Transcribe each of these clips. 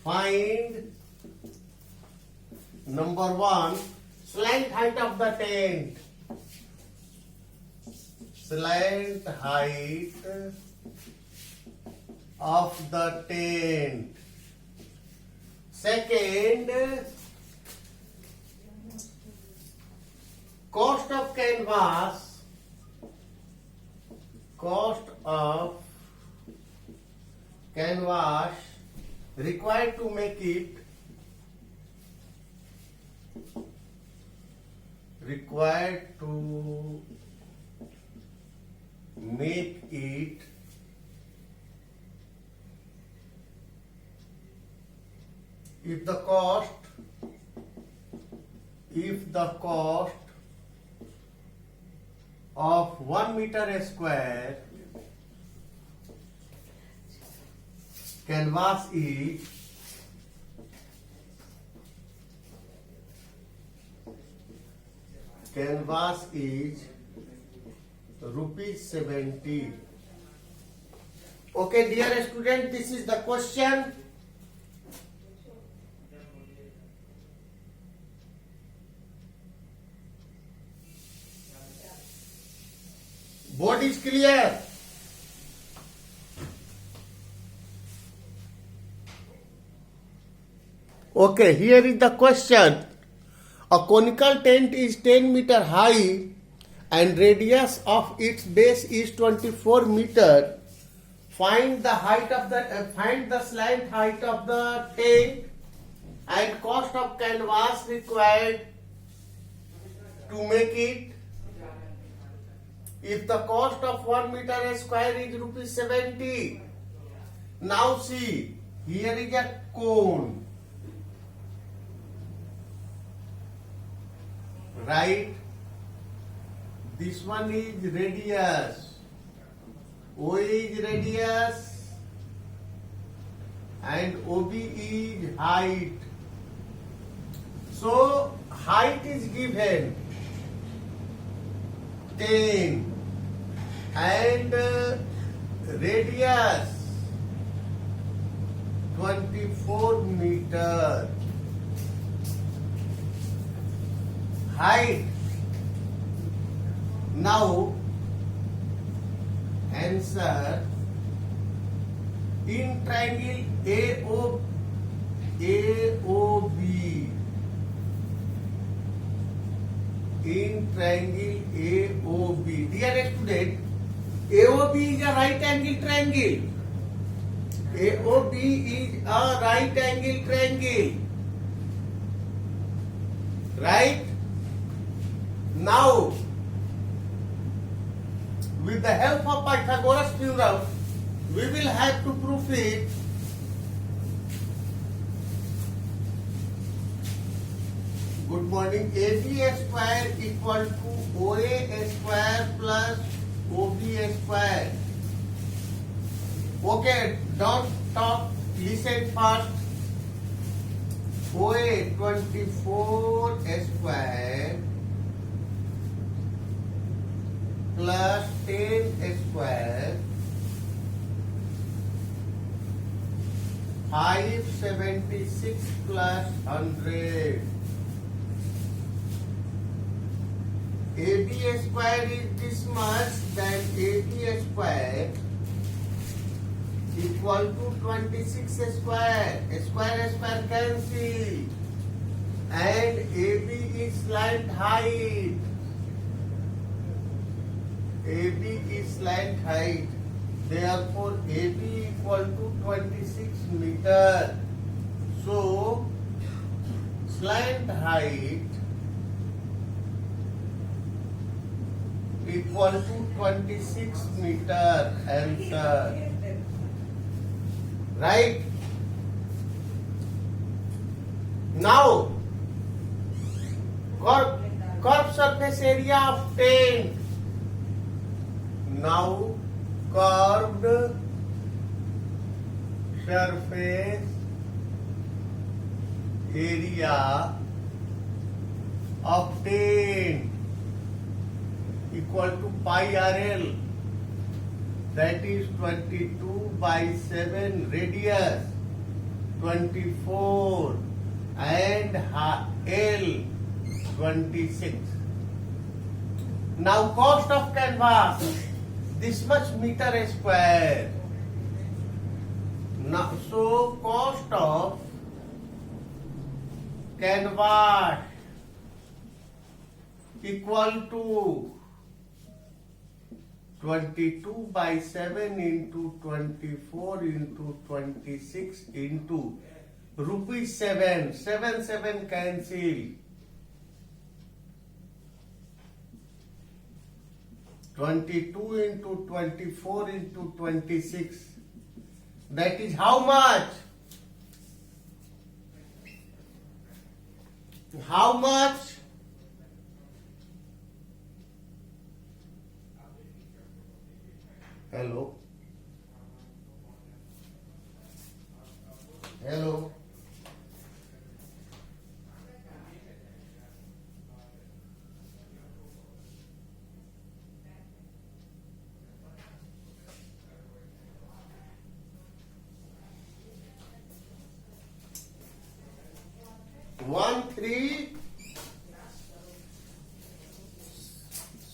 Find number 1, slant height of the tent. Slant height of the tent. Second, cost of canvas. Cost of canvas required to make it. Required to make it if the cost of 1 meter square canvas is rupees 70. Okay, dear student, this is the question. Board is clear. Okay, here is the question. A conical tent is 10 meter high and radius of its base is 24 meter. Find the slant height of the tent and cost of canvas required to make it. If the cost of 1 meter square is rupees 70. Now see, here is a cone. Right? This one is radius. O is radius and OB is height. So height is given 10 and radius 24 meter. Height. Now answer in triangle AOB. In triangle AOB. Dear student, AOB is a right angle triangle. AOB is a right angle triangle. Right? Now, with the help of Pythagoras theorem, we will have to prove it. Good morning. AB square equal to OA square plus OB square. Okay, don't talk. Listen first. OA 24 square plus 10 square 576 plus 100. AB square is this much, then AB square equal to 26 square. Square cancel. And AB is slant height. AB is slant height. Therefore, AB equal to 26 meter. So, slant height equal to 26 meter. Answer. Right? Now, curved surface area of tent. Now, curved surface area of tent equal to pi RL. that is 22 by 7 radius 24 and L 26. Now cost of canvas this much meter square. Now, so cost of canvas equal to 22 by 7 into 24 into 26 into rupees 7. 7 cancel. 22 into 24 into 26. That is how much? How much? Hello? Hello? One, 3,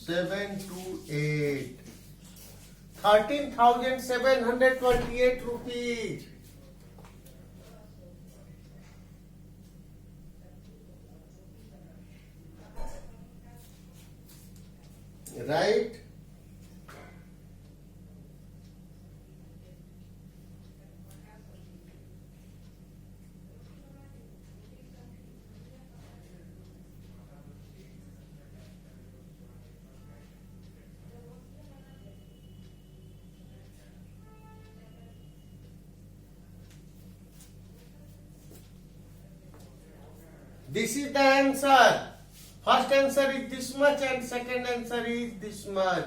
7, 2, 8. 13,728 rupees. Right? This is the answer. First answer is this much and second answer is this much.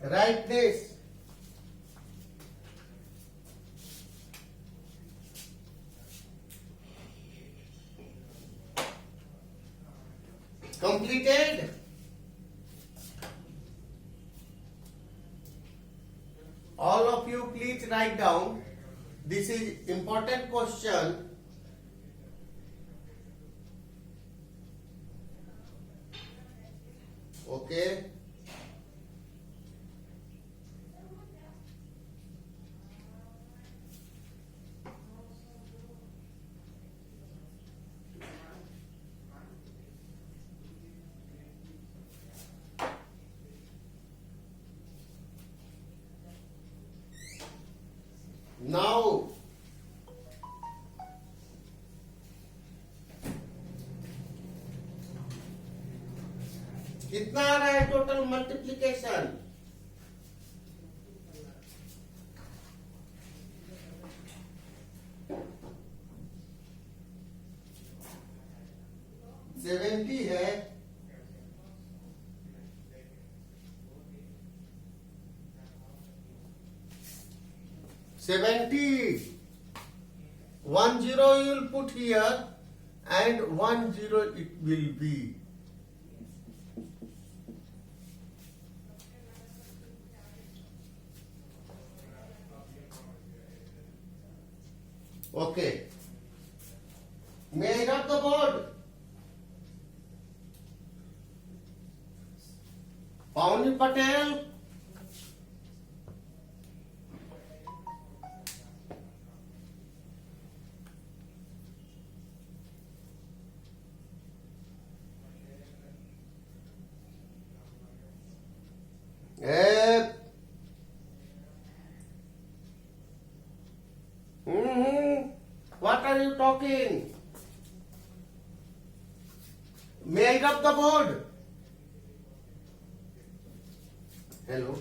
Write this. Completed? All of you please write down. This is important question. Okay. Now, कितना आ रहा है total multiplication? Seventy है. 70. 10 you will put here and 10 it will be. Okay. May I rub the board? Pawnee Patel. What are you talking? May I rub the board? Hello.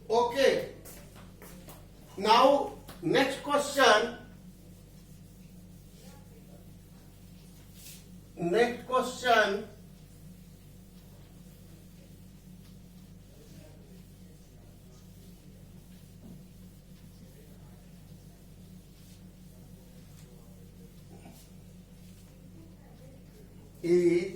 Okay. Now, next question. Next question. is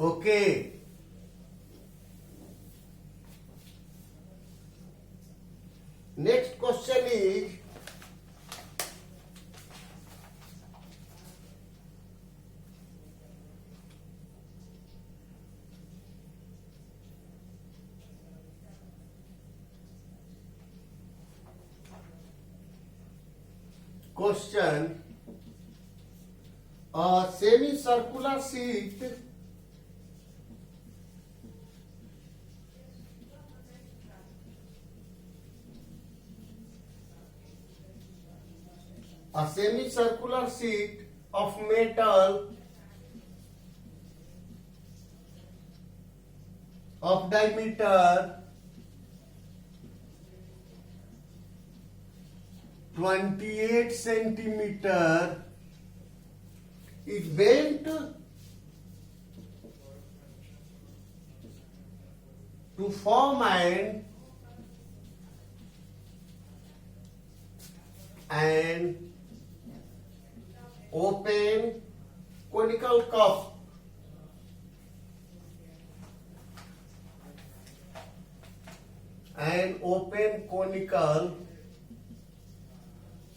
okay. Next question is question, a semicircular sheet of metal of diameter 28 centimeter is bent to form an open conical cup. An open conical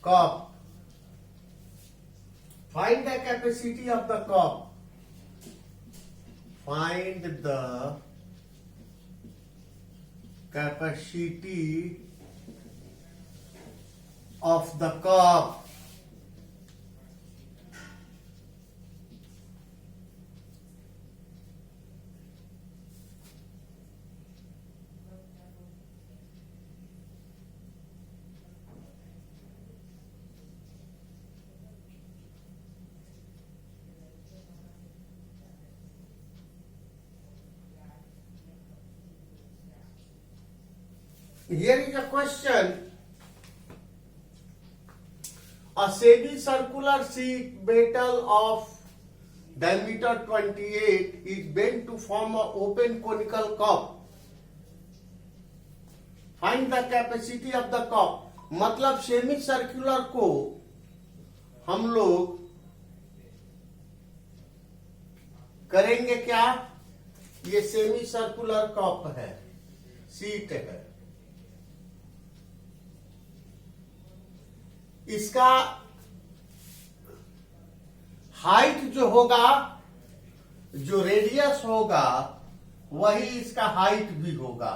cup. Find the capacity of the cup. Find the capacity of the cup. Here is a question. A semicircular sheet metal of diameter 28 is bent to form an open conical cup. Find the capacity of the cup. मतलब semi circular को हम लोग करेंगे क्या? ये semi circular cup है, seat है। इसका हाइट जो होगा, जो रेडियस होगा, वही इसका हाइट भी होगा।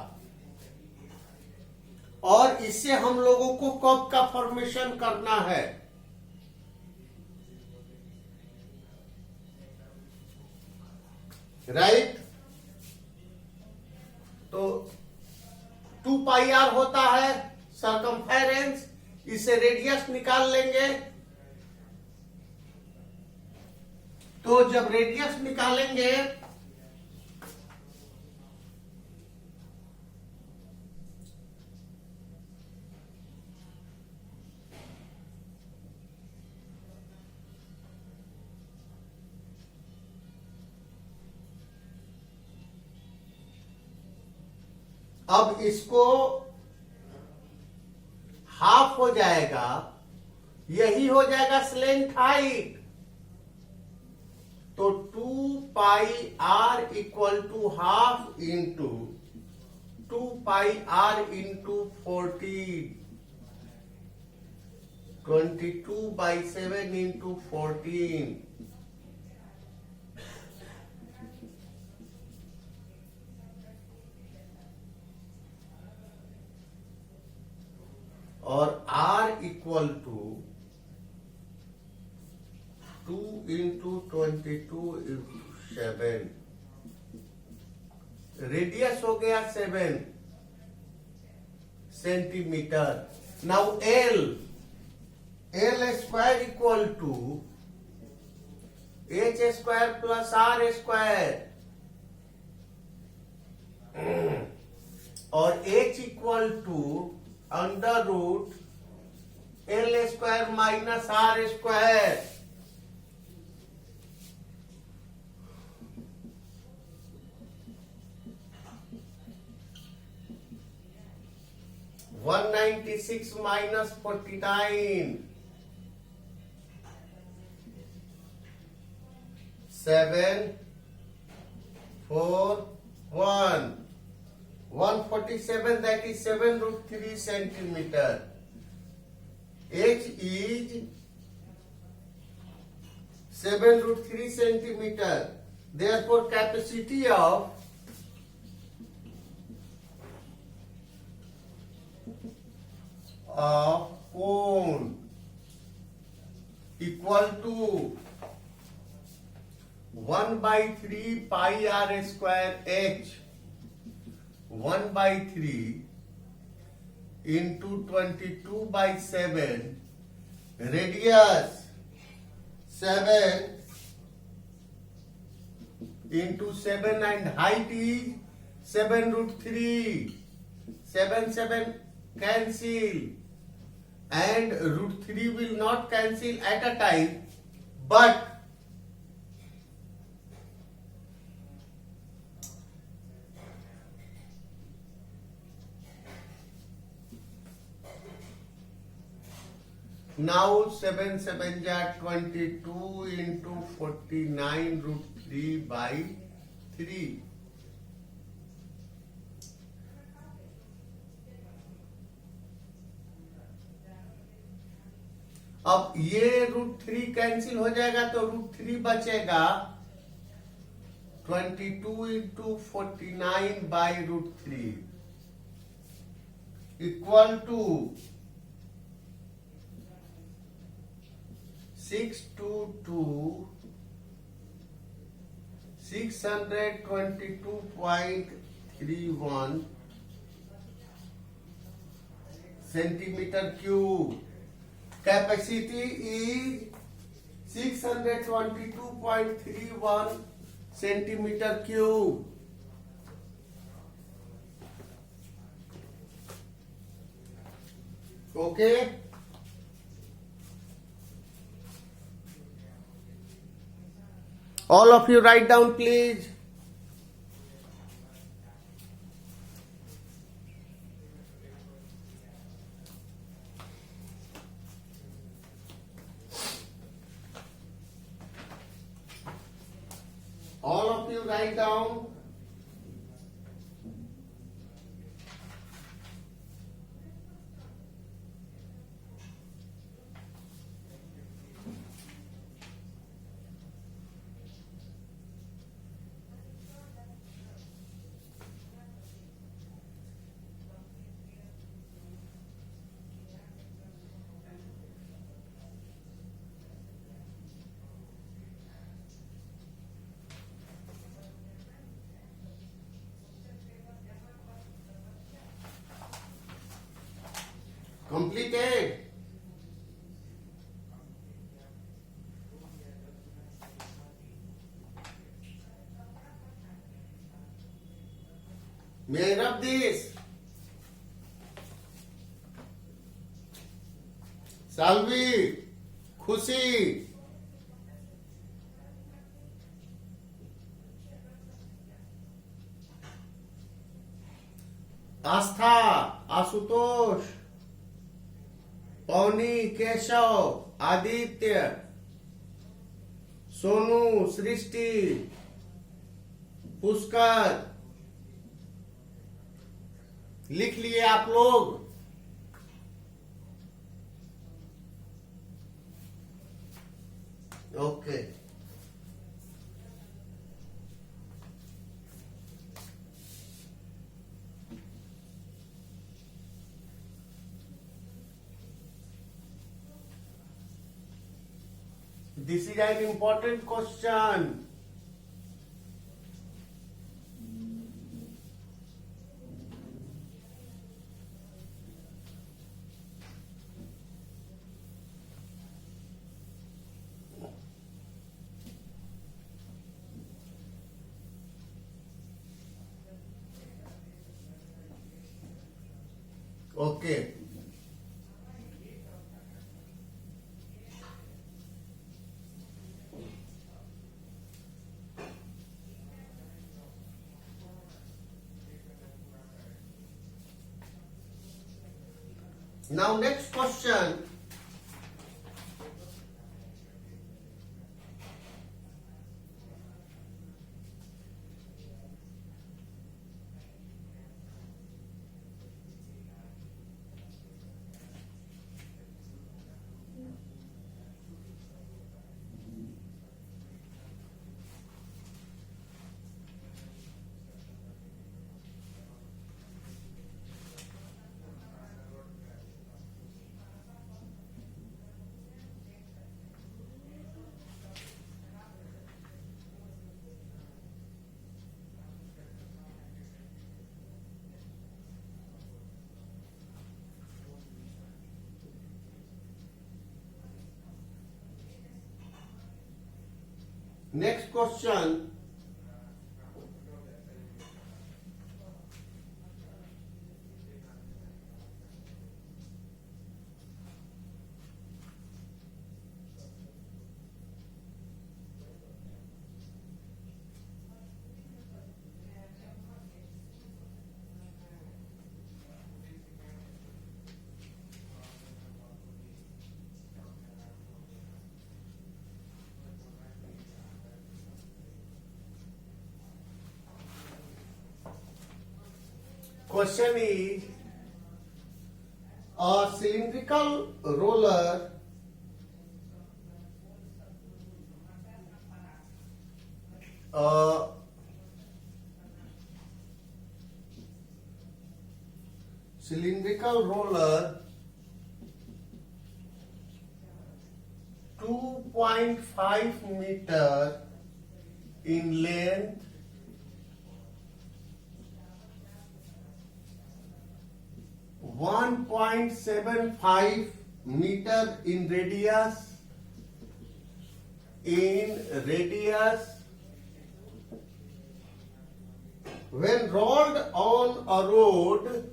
और इससे हम लोगों को कप का फॉर्मेशन करना है। राइट? तो 2 पाई आर होता है सरकमफेरेंस, इसे रेडियस निकाल लेंगे। तो जब रेडियस निकालेंगे अब इसको हाफ हो जाएगा, यही हो जाएगा स्लेंथ हाइट। तो 2 pi r equal to half into 2 pi r into 14, 22/7 into 14। और R equal to 2 into 22 into 7। Radius हो गया 7, centimeter. Now L square equal to h square plus r square or h equal to under root L square minus r square. One 96 minus 49. 7, 4, 1. 147, that is 7 root 3 centimeter. H is 7 root 3 centimeter. Therefore, capacity of cone equal to 1 by 3 pi r square h. 1 by 3 into 22 by 7, radius 7 into 7 and height is 7 root 3. 7 cancel and root 3 will not cancel at a time, but now 7 7 are 22 into 49 root 3 by 3. अब ये root 3 cancel हो जाएगा तो root 3 बचेगा 22 into 49 by root 3 equal to 622.31 centimeter cube. Capacity is 622.31 centimeter cube. Okay. All of you write down, please. All of you write down. Completed. May I rub this? Salvi, Khushi, Astha, Asutosh, Pauni, Keshav, Aditya, Sonu, Srishti, Pushkar लिख लिए आप लोग? Okay. This is an important question. Okay. Now next question. Next question. Question is, a cylindrical roller a cylindrical roller 2.5 meter in length, 1.75 meter in radius, when rolled on a road,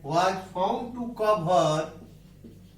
was found to cover